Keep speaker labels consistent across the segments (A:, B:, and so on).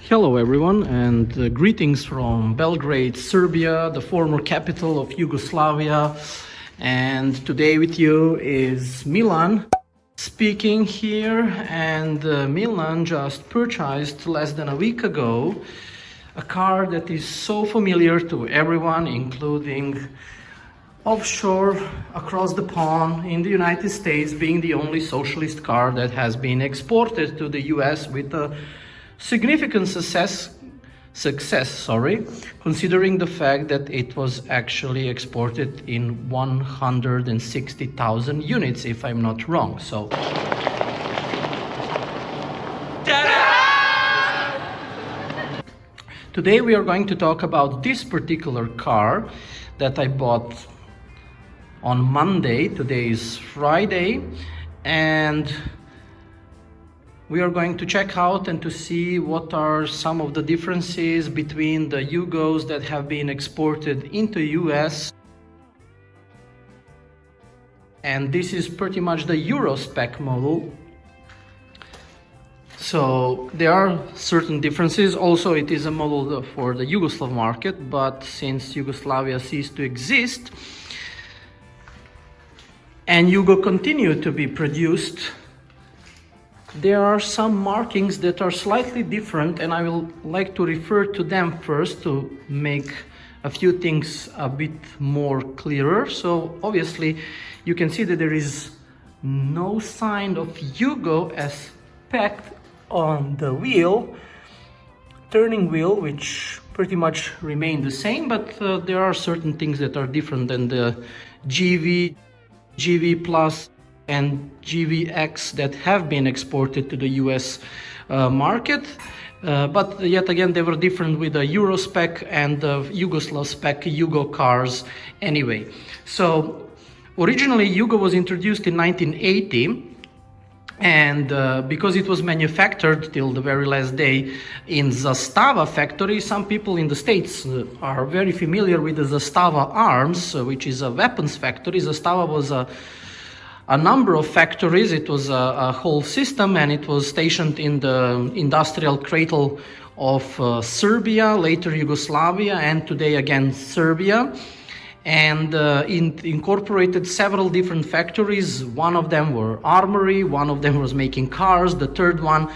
A: Hello everyone, and greetings from Belgrade, Serbia, the former capital of Yugoslavia. And today with you is Milan speaking here. And Milan just purchased less than a week ago a car that is so familiar to everyone, including offshore, across the pond, in the United States, being the only socialist car that has been exported to the US with a significant success, considering the fact that it was actually exported in 160,000 units, if I'm not wrong. So today we are going to talk about this particular car that I bought on Monday. Today is Friday, and we are going to check out and to see what are some of the differences between the Yugos that have been exported into US. And this is pretty much the Euro spec model. So there are certain differences. Also, it is a model for the Yugoslav market, but since Yugoslavia ceased to exist and Yugo continued to be produced, there are some markings that are slightly different, and I will like to refer to them first to make a few things a bit more clearer. So obviously you can see that there is no sign of Yugo aspect on the wheel, turning wheel, which pretty much remain the same, but there are certain things that are different than the GV Plus and GVX that have been exported to the US market. But yet again, they were different with the Euro spec and the Yugoslav spec Yugo cars anyway. So originally Yugo was introduced in 1980, and because it was manufactured till the very last day in Zastava factory, some people in the States are very familiar with the Zastava Arms, which is a weapons factory. Zastava was a number of factories. It was a whole system, and it was stationed in the industrial cradle of Serbia, later Yugoslavia, and today again Serbia. And incorporated several different factories. One of them were armory, one of them was making cars, the third one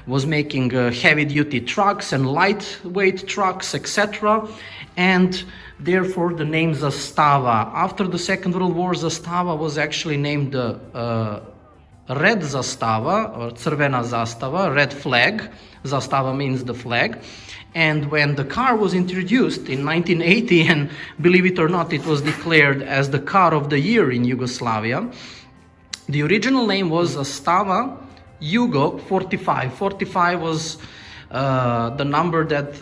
A: was making heavy-duty trucks and lightweight trucks, etc. And therefore the name Zastava. After the Second World War, Zastava was actually named Red Zastava, or Crvena Zastava, red flag. Zastava means the flag. And when the car was introduced in 1980, and believe it or not, it was declared as the car of the year in Yugoslavia, the original name was Zastava Yugo 45. 45 was the number that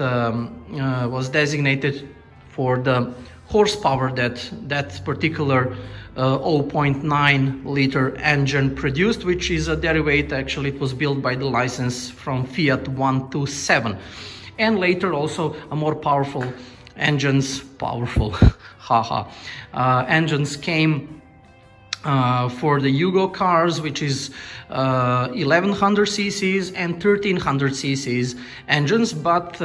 A: was designated for the horsepower that particular 0.9 liter engine produced, which is a derivative. Actually, it was built by the license from Fiat 127. And later also a more powerful engines, engines came for the Yugo cars, which is 1100 cc's and 1300 cc's engines, but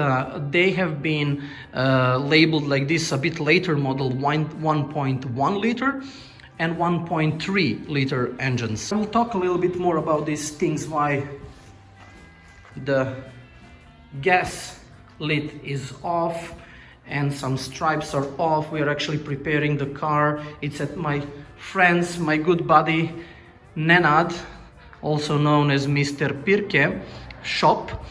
A: they have been labeled like this a bit later model 1.1 liter and 1.3 liter engines. We'll talk a little bit more about these things, why the gas lid is off and some stripes are off. We are actually preparing the car. It's at my friend's, my good buddy Nenad, also known as Mr. Pirke, shop,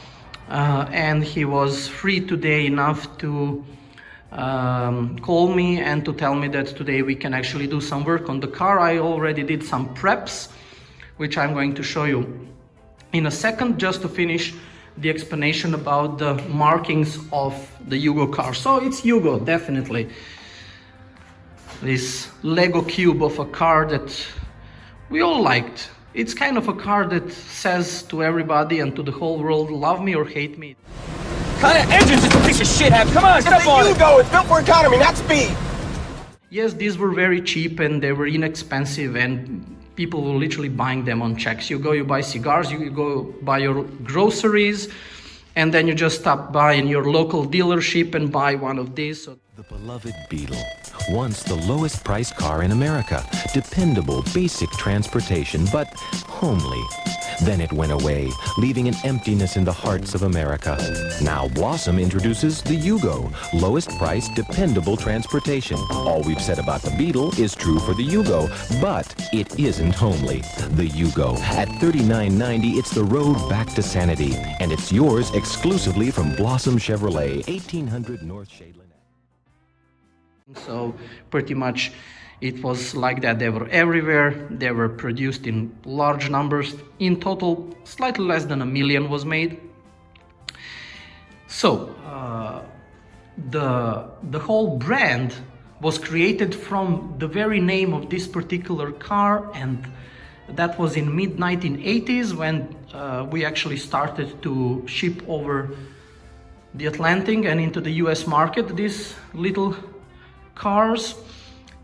A: and he was free today enough to call me and to tell me that today we can actually do some work on the car. I already did some preps, which I'm going to show you in a second, just to finish the explanation about the markings of the Yugo car. So it's Yugo, definitely. This Lego cube of a car that we all liked. It's kind of a car that says to everybody and to the whole world, love me or hate me.
B: What kind of engines does a piece of shit have? Come on, step on it! Yugo, it's built for economy, not speed!
A: Yes, these were very cheap and they were inexpensive, and people were literally buying them on checks. You go, you buy cigars, you go buy your groceries, and then you just stop by in your local dealership and buy one of these. So
C: The beloved Beetle, once the lowest priced car in America, dependable, basic transportation, but homely. Then it went away, leaving an emptiness in the hearts of America. Now Blossom introduces the Yugo, lowest priced, dependable transportation. All we've said about the Beetle is true for the Yugo, but it isn't homely. The Yugo, at $39.90, it's the road back to sanity, and it's yours exclusively from Blossom Chevrolet, 1800 North Shadeland.
A: So pretty much it was like that. They were everywhere. They were produced in large numbers. In total, slightly less than 1 million was made. So the whole brand was created from the very name of this particular car, and that was in mid-1980s when we actually started to ship over the Atlantic and into the US market these little cars,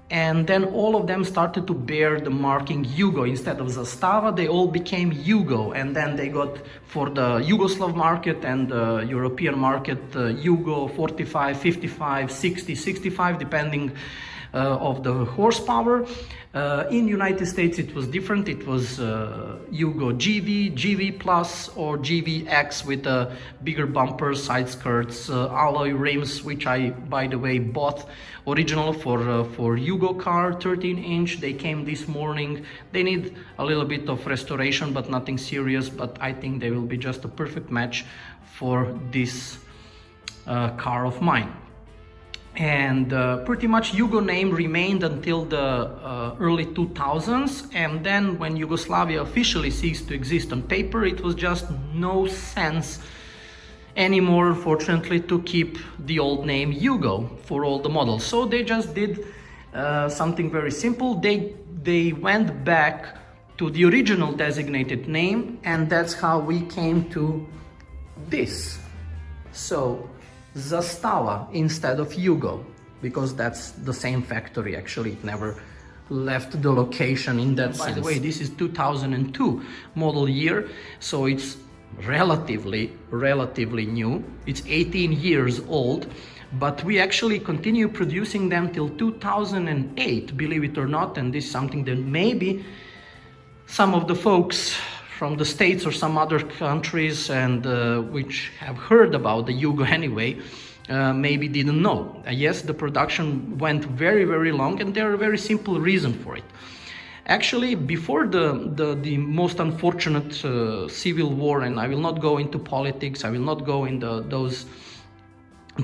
A: and then all of them started to bear the marking Yugo instead of Zastava. They all became Yugo, and then they got, for the Yugoslav market and the European market, Yugo 45, 55, 60, 65, depending of the horsepower. In United States it was different. It was Yugo GV, GV Plus, or GVX with bigger bumpers, side skirts, alloy rims, which I, by the way, bought original for Yugo car, 13-inch. They came this morning. They need a little bit of restoration, but nothing serious. But I think they will be just a perfect match for this car of mine. And pretty much Yugo name remained until the early 2000s, and then when Yugoslavia officially ceased to exist on paper, it was just no sense anymore, unfortunately, to keep the old name Yugo for all the models. So they just did something very simple. They went back to the original designated name, and that's how we came to this. So Zastava instead of Yugo, because that's the same factory. Actually, it never left the location in that sense. By the way, this is 2002 model year, so it's relatively new. It's 18 years old, but we actually continue producing them till 2008, believe it or not. And this is something that maybe some of the folks from the States or some other countries and which have heard about the Yugo anyway, maybe didn't know. Yes, the production went very long, and there are very simple reasons for it. Actually, before the most unfortunate civil war, and I will not go into politics, I will not go into those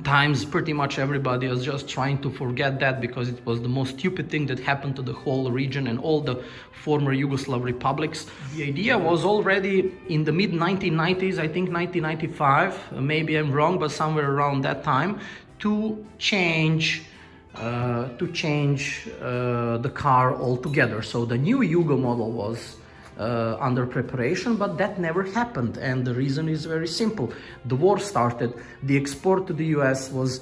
A: times. Pretty much everybody was just trying to forget that, because it was the most stupid thing that happened to the whole region and all the former Yugoslav republics. The idea was already in the mid-1990s, I think 1995, maybe I'm wrong, but somewhere around that time, to change the car altogether. So the new Yugo model was under preparation, but that never happened, and the reason is very simple. The war started. The export to the US was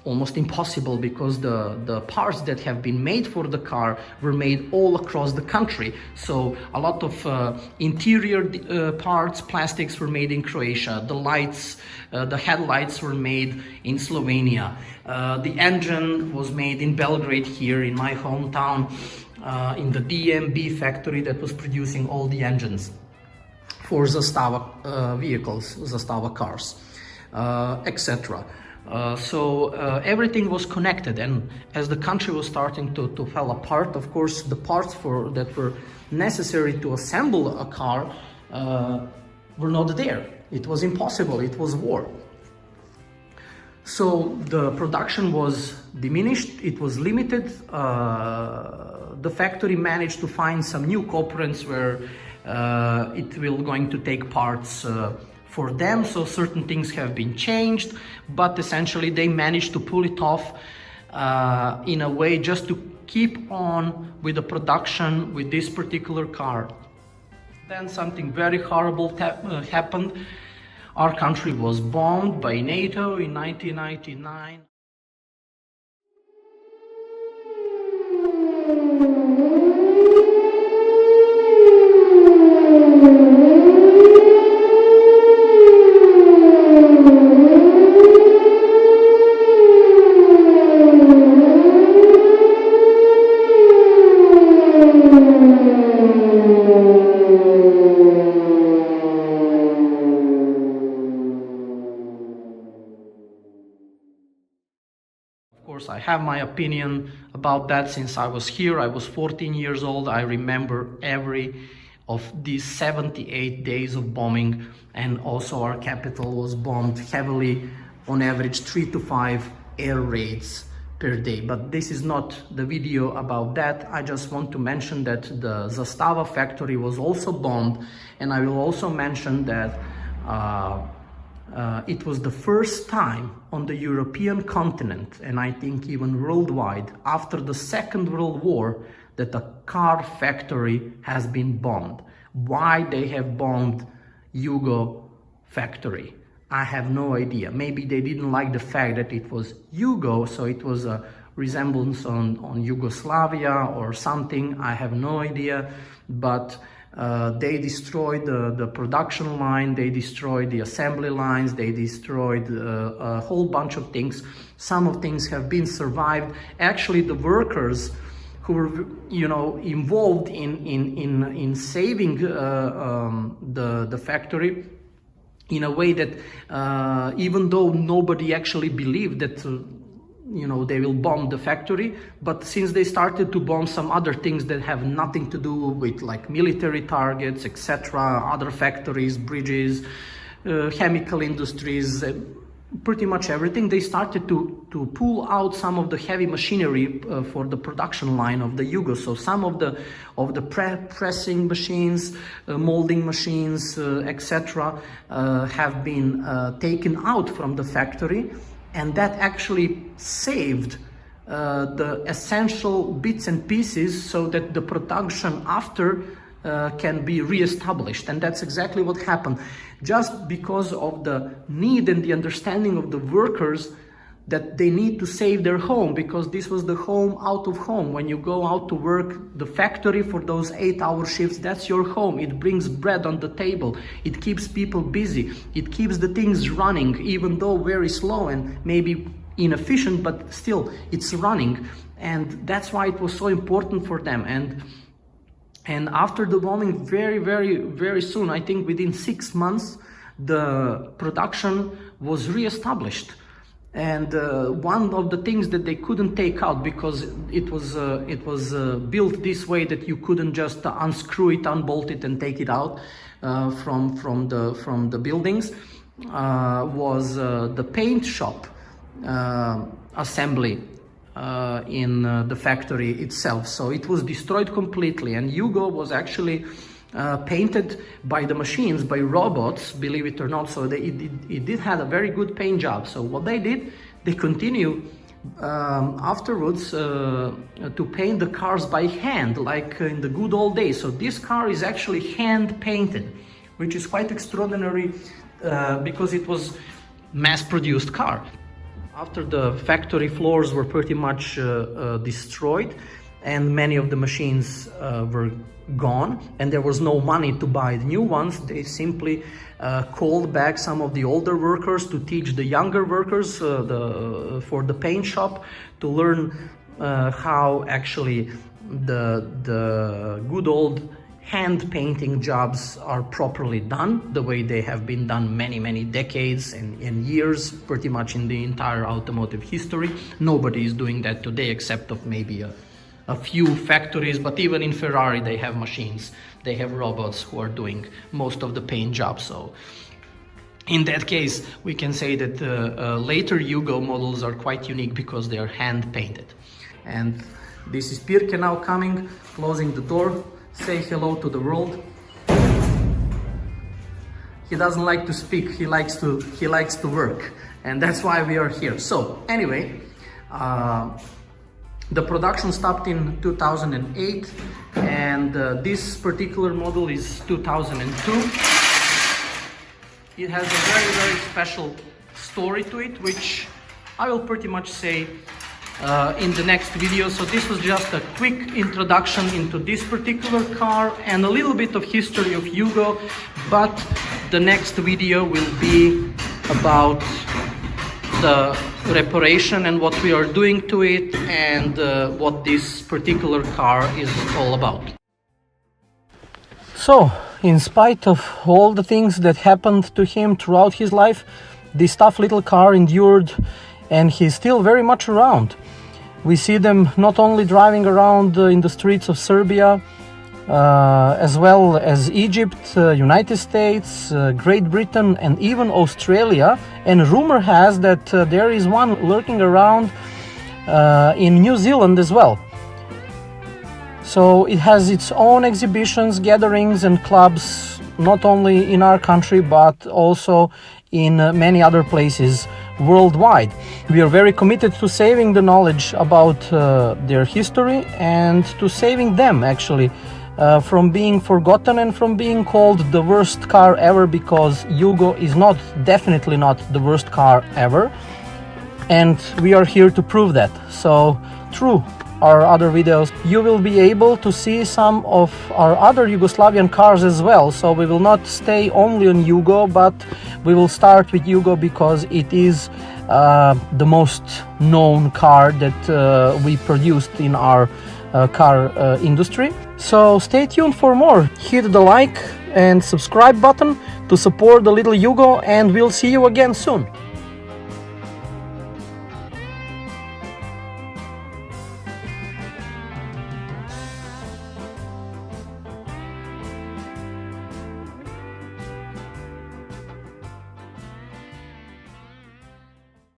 A: almost impossible, because the parts that have been made for the car were made all across the country. So a lot of interior parts, plastics, were made in Croatia. The lights, the headlights were made in Slovenia. The engine was made in Belgrade, here in my hometown, in the DMB factory that was producing all the engines for Zastava vehicles, Zastava cars, etc. So everything was connected, and as the country was starting to fall apart, of course, the parts that were necessary to assemble a car were not there. It was impossible. It was war. So the production was diminished. It was limited. The factory managed to find some new cooperants where it will going to take parts for them, so certain things have been changed, but essentially they managed to pull it off in a way just to keep on with the production with this particular car. Then something very horrible happened. Our country was bombed by NATO in 1999. have my opinion about that since I was here. I was 14 years old. I remember every of these 78 days of bombing, and also our capital was bombed heavily, on average 3 to 5 air raids per day. But this is not the video about that. I just want to mention that the Zastava factory was also bombed, and I will also mention that it was the first time on the European continent, and I think even worldwide, after the Second World War, that a car factory has been bombed. Why they have bombed Yugo factory, I have no idea. Maybe they didn't like the fact that it was Yugo, so it was a resemblance on Yugoslavia or something. I have no idea, but they destroyed the production line, they destroyed the assembly lines, they destroyed a whole bunch of things. Some of things have been survived. Actually, the workers who were, you know, involved in saving the factory, in a way that even though nobody actually believed that you know, they will bomb the factory, but since they started to bomb some other things that have nothing to do with like military targets, etc., other factories, bridges, chemical industries, pretty much everything, they started to pull out some of the heavy machinery for the production line of the Yugo. So some of the pressing machines, molding machines, etc., have been taken out from the factory, and that actually saved the essential bits and pieces so that the production after can be re-established. And that's exactly what happened. Just because of the need and the understanding of the workers that they need to save their home, because this was the home out of home. When you go out to work, the factory for those 8-hour shifts, that's your home. It brings bread on the table. It keeps people busy. It keeps the things running, even though very slow and maybe inefficient, but still it's running. And that's why it was so important for them. And after the bombing, very soon, I think within 6 months, the production was re-established. And one of the things that they couldn't take out, because it was built this way that you couldn't just unscrew it, unbolt it, and take it out from the buildings, was the paint shop assembly in the factory itself. So it was destroyed completely, and Yugo was actually painted by the machines, by robots, believe it or not. So it did have a very good paint job. So what they did, they continue afterwards to paint the cars by hand, like in the good old days. So this car is actually hand painted, which is quite extraordinary because it was mass-produced car. After the factory floors were pretty much destroyed, and many of the machines were gone, and there was no money to buy the new ones, they simply called back some of the older workers to teach the younger workers for the paint shop to learn how actually the good old hand painting jobs are properly done, the way they have been done many decades and years, pretty much in the entire automotive history. Nobody is doing that today except of maybe a few factories, but even in Ferrari they have machines, they have robots who are doing most of the paint jobs. So in that case we can say that later Yugo models are quite unique because they are hand painted. And this is Pirke now coming, closing the door. Say hello to the world. He doesn't like to speak, he likes to work, and that's why we are here. So anyway, the production stopped in 2008, and this particular model is 2002. It has a very special story to it, which I will pretty much say in the next video. So this was just a quick introduction into this particular car and a little bit of history of Yugo, but the next video will be about the reparation and what we are doing to it, and what this particular car is all about. So, in spite of all the things that happened to him throughout his life, this tough little car endured, and he's still very much around. We see them not only driving around in the streets of Serbia, as well as Egypt, United States, Great Britain, and even Australia. And rumor has that there is one lurking around in New Zealand as well. So it has its own exhibitions, gatherings, and clubs, not only in our country but also in many other places worldwide. We are very committed to saving the knowledge about their history and to saving them actually from being forgotten and from being called the worst car ever, because Yugo is definitely not the worst car ever, and we are here to prove that. So through our other videos you will be able to see some of our other Yugoslavian cars as well. So we will not stay only on Yugo, but we will start with Yugo because it is the most known car that we produced in our car industry. So stay tuned for more. Hit the like and subscribe button to support the little Yugo, and we'll see you again soon.